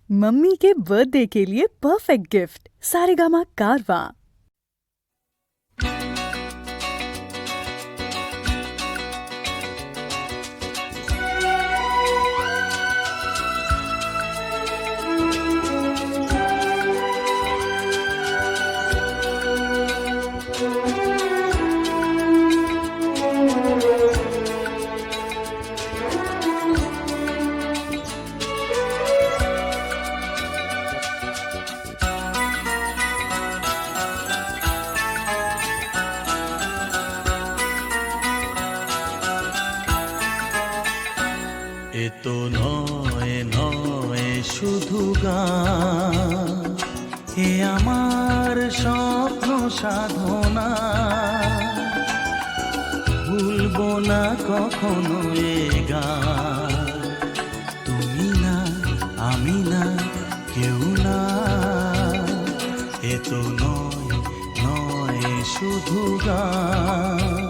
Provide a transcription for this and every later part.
Mummy के birthday के लिए परफेक्ट गिफ्ट सारेगामा कारवां। এ তো নয় নয় শুধু গান, এ আমার স্বপ্ন সাধনা। ভুলবো না কখনো এ গান, তুমি না আমি না কেউ না। এ তো নয় নয় শুধু গান,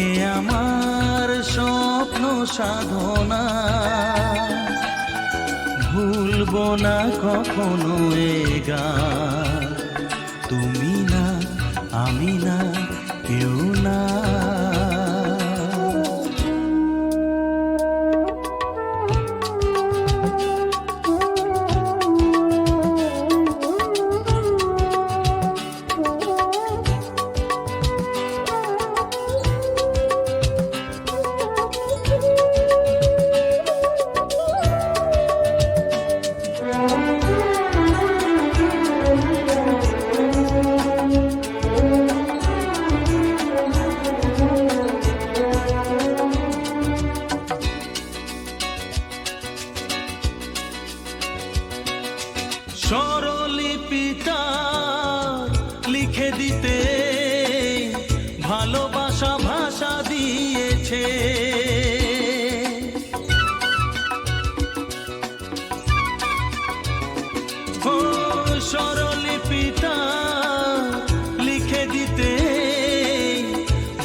এ আমার স্বপ্ন সাধনা। ভুলবো না কখনো এ গান, তুমি না আমি না কেউ না। স্বরলিপিটা লিখে দিতে ভালোবাসা ভাষা দিয়েছে। ও স্বরলিপিটা লিখে দিতে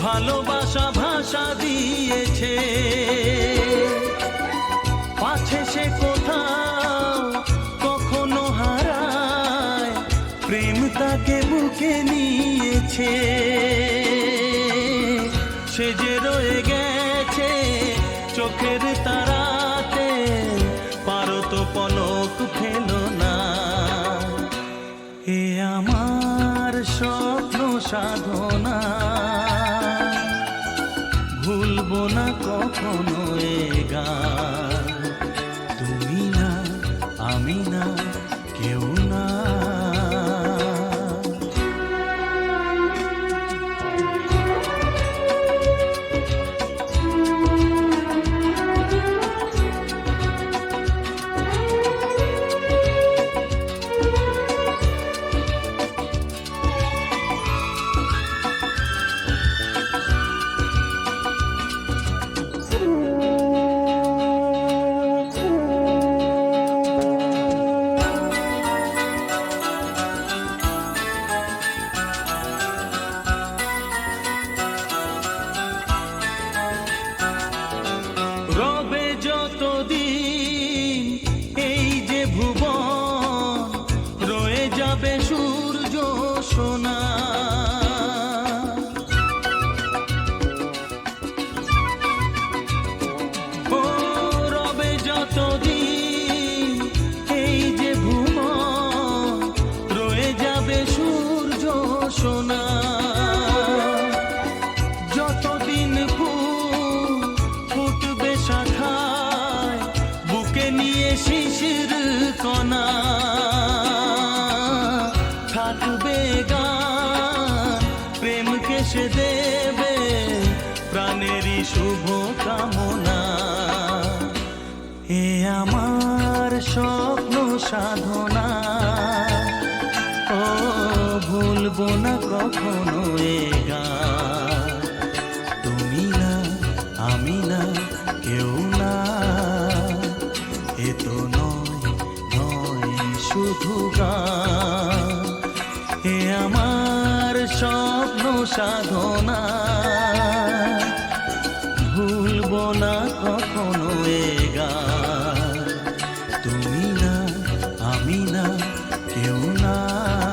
ভালোবাসা ভাষা দিয়েছে। পাছে সে কোথাও কখনো হারায়, প্রেম তাকে বুকে নিয়েছে। সে যে রয়ে গেছে চোখের তারাতে, পারো তো পলক ফেলো না। এ আমার স্বপ্ন সাধনা, ভুলবো না কখনো এ গান, তুমি না আমি না কেউ না। রবে যতদিন এই যে ভুবন, রয়ে যাবে সূর্য সোনা। ও রবে যতদিন এই যে ভুবন, রয়ে যাবে সূর্য সোনা। যতদিন ফুটবে শাখায়, বুকে নিয়ে শিশির কণা। থাকবে গান, প্রেমকে সে দেবে প্রাণেরই শুভ কামনা। এ আমার স্বপ্ন সাধনা, ও ভুলবো না কখনো এ গান, তুমি না আমি না কেউ না। এ তো নয় নয় শুধু গান, এ আমার স্বপ্ন সাধনা। ভুলবো না কখনো এ গান, তুমি না আমি না, কেউ না।